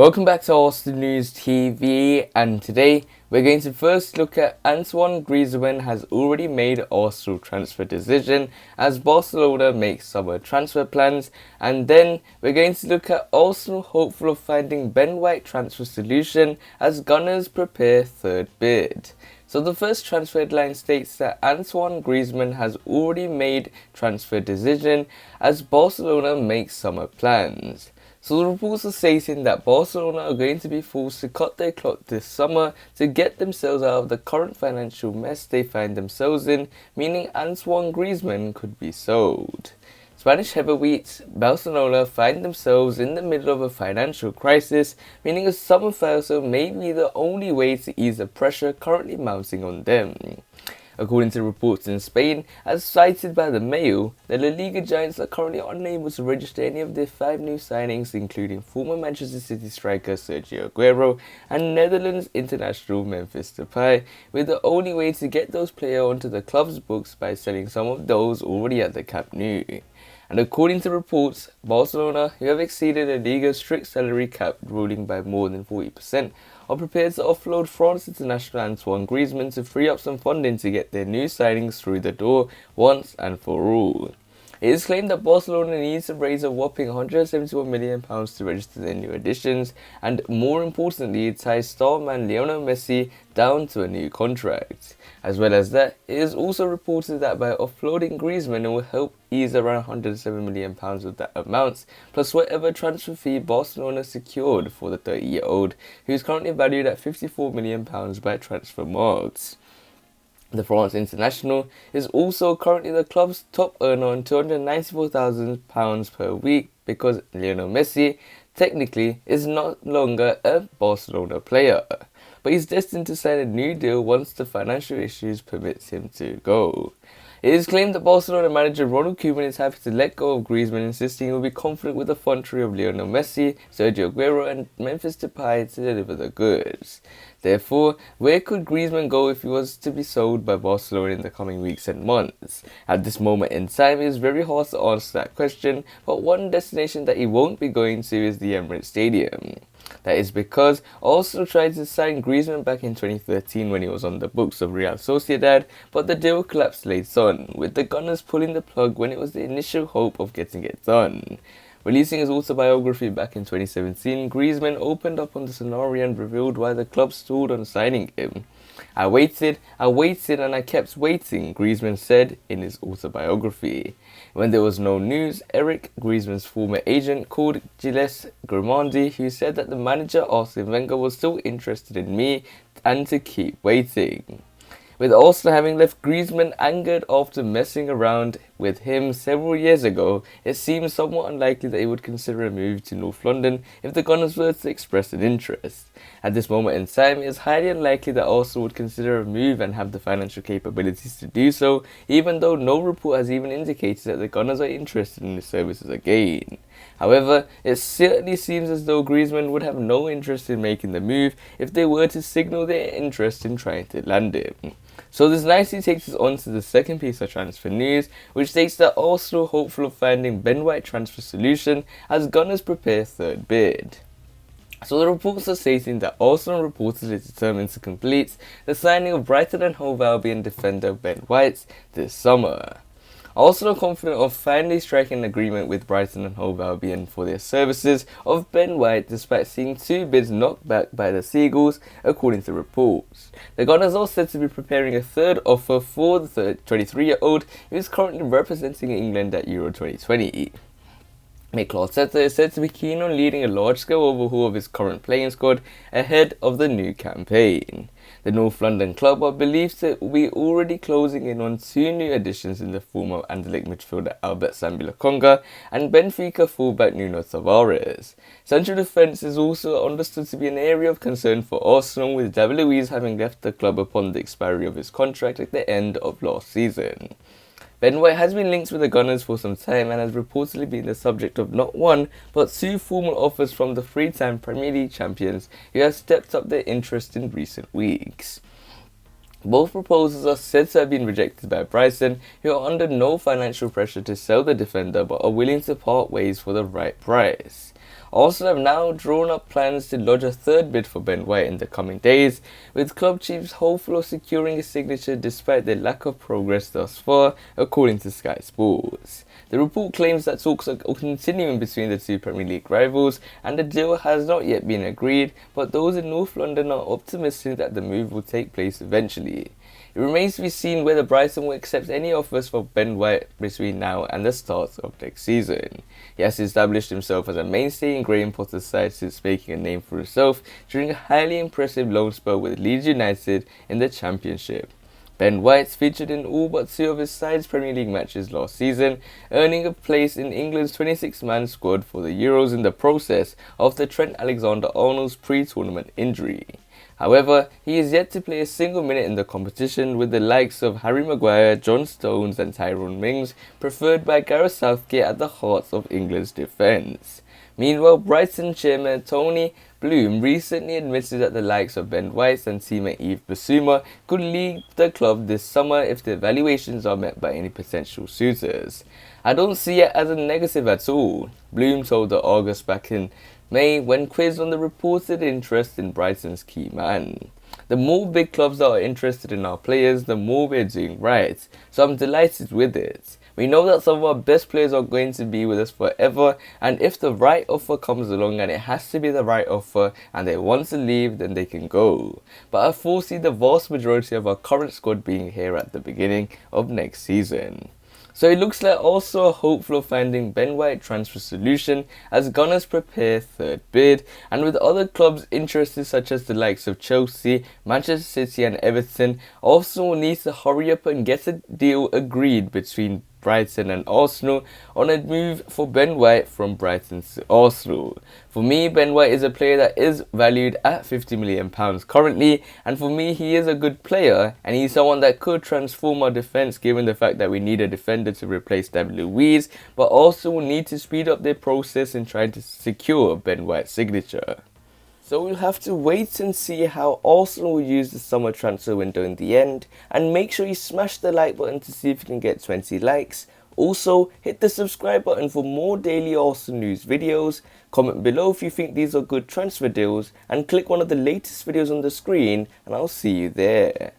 Welcome back to Aston News TV, and today we're going to first look at Antoine Griezmann has already made Arsenal transfer decision as Barcelona makes summer transfer plans, and then we're going to look at Arsenal hopeful of finding Ben White transfer solution as Gunners prepare third bid. So the first transfer headline states that Antoine Griezmann has already made transfer decision as Barcelona makes summer plans. So the reports are stating that Barcelona are going to be forced to cut their cloth this summer to get themselves out of the current financial mess they find themselves in, meaning Antoine Griezmann could be sold. Spanish heavyweights Barcelona find themselves in the middle of a financial crisis, meaning a summer transfer may be the only way to ease the pressure currently mounting on them. According to reports in Spain, as cited by the Mail, the La Liga giants are currently unable to register any of their 5 new signings, including former Manchester City striker Sergio Aguero and Netherlands international Memphis Depay, with the only way to get those players onto the club's books by selling some of those already at the Camp Nou. And according to reports, Barcelona, who have exceeded La Liga's strict salary cap ruling by more than 40%, are prepared to offload France international Antoine Griezmann to free up some funding to get their new signings through the door once and for all. It is claimed that Barcelona needs to raise a whopping £171 million to register their new additions, and more importantly, it ties star man Lionel Messi down to a new contract. As well as that, it is also reported that by offloading Griezmann, it will help ease around £107 million of that amount, plus whatever transfer fee Barcelona secured for the 30-year-old, who is currently valued at £54 million by Transfermarkt. The France international is also currently the club's top earner on £294,000 per week because Lionel Messi technically is no longer a Barcelona player, but he's destined to sign a new deal once the financial issues permits him to go. It is claimed that Barcelona manager Ronald Koeman is happy to let go of Griezmann, insisting he will be confident with the front three of Lionel Messi, Sergio Aguero and Memphis Depay to deliver the goods. Therefore, where could Griezmann go if he was to be sold by Barcelona in the coming weeks and months? At this moment in time, it is very hard to answer that question, but one destination that he won't be going to is the Emirates Stadium. That is because Arsenal tried to sign Griezmann back in 2013 when he was on the books of Real Sociedad, but the deal collapsed later on, with the Gunners pulling the plug when it was the initial hope of getting it done. Releasing his autobiography back in 2017, Griezmann opened up on the scenario and revealed why the club stalled on signing him. I waited and I kept waiting, Griezmann said in his autobiography. When there was no news, Eric, Griezmann's former agent, called Gilles Grimandi, who said that the manager Arsene Wenger was still interested in me and to keep waiting. With Arsenal having left Griezmann angered after messing around with him several years ago, it seems somewhat unlikely that he would consider a move to North London if the Gunners were to express an interest. At this moment in time, it is highly unlikely that Arsenal would consider a move and have the financial capabilities to do so, even though no report has even indicated that the Gunners are interested in his services again. However, it certainly seems as though Griezmann would have no interest in making the move if they were to signal their interest in trying to land him. So this nicely takes us on to the second piece of transfer news, which states that Arsenal hopeful of finding Ben White transfer solution as Gunners prepare third bid. So the reports are stating that Arsenal reportedly determined to complete the signing of Brighton Hove Albion defender Ben White this summer. Arsenal confident of finally striking an agreement with Brighton Hove Albion for their services of Ben White despite seeing 2 bids knocked back by the Seagulls, according to reports. The Gunners are said to be preparing a third offer for the 23-year-old who is currently representing England at Euro 2020. Mikel Arteta is said to be keen on leading a large-scale overhaul of his current playing squad ahead of the new campaign. The North London club are believed to be already closing in on 2 new additions in the former Anderlecht midfielder Albert Sambi Lokonga and Benfica fullback Nuno Tavares. Central defence is also understood to be an area of concern for Arsenal, with David Luiz having left the club upon the expiry of his contract at the end of last season. Ben White has been linked with the Gunners for some time and has reportedly been the subject of not 1 but 2 formal offers from the 3-time Premier League champions who have stepped up their interest in recent weeks. Both proposals are said to have been rejected by Brighton, who are under no financial pressure to sell the defender but are willing to part ways for the right price. Arsenal have now drawn up plans to lodge a third bid for Ben White in the coming days, with club chiefs hopeful of securing his signature despite their lack of progress thus far, according to Sky Sports. The report claims that talks are continuing between the two Premier League rivals and the deal has not yet been agreed, but those in North London are optimistic that the move will take place eventually. It remains to be seen whether Brighton will accept any offers for Ben White between now and the start of next season. He has established himself as a mainstay in Graham Potter's side since making a name for himself during a highly impressive loan spell with Leeds United in the Championship. Ben White featured in all but two of his side's Premier League matches last season, earning a place in England's 26-man squad for the Euros in the process after Trent Alexander-Arnold's pre-tournament injury. However, he is yet to play a single minute in the competition, with the likes of Harry Maguire, John Stones and Tyrone Mings preferred by Gareth Southgate at the heart of England's defence. Meanwhile, Brighton chairman Tony Bloom recently admitted that the likes of Ben White and teammate Yves Bissouma could leave the club this summer if the evaluations are met by any potential suitors. "I don't see it as a negative at all," Bloom told the Argus back in May when quizzed on the reported interest in Brighton's key man. "The more big clubs that are interested in our players, the more we're doing right, so I'm delighted with it. We know that some of our best players are going to be with us forever, and if the right offer comes along, and it has to be the right offer, and they want to leave, then they can go. But I foresee the vast majority of our current squad being here at the beginning of next season." So it looks like also a hopeful of finding Ben White transfer solution as Gunners prepare third bid, and with other clubs interested such as the likes of Chelsea, Manchester City and Everton, Arsenal will need to hurry up and get a deal agreed between Brighton and Arsenal on a move for Ben White from Brighton to Arsenal. For me, Ben White is a player that is valued at £50 million currently, and for me he is a good player and he's someone that could transform our defence given the fact that we need a defender to replace David Luiz, but also will need to speed up their process in trying to secure Ben White's signature. So we'll have to wait and see how Arsenal will use the summer transfer window in the end, and make sure you smash the like button to see if you can get 20 likes. Also, hit the subscribe button for more daily Arsenal news videos, comment below if you think these are good transfer deals, and click one of the latest videos on the screen, and I'll see you there.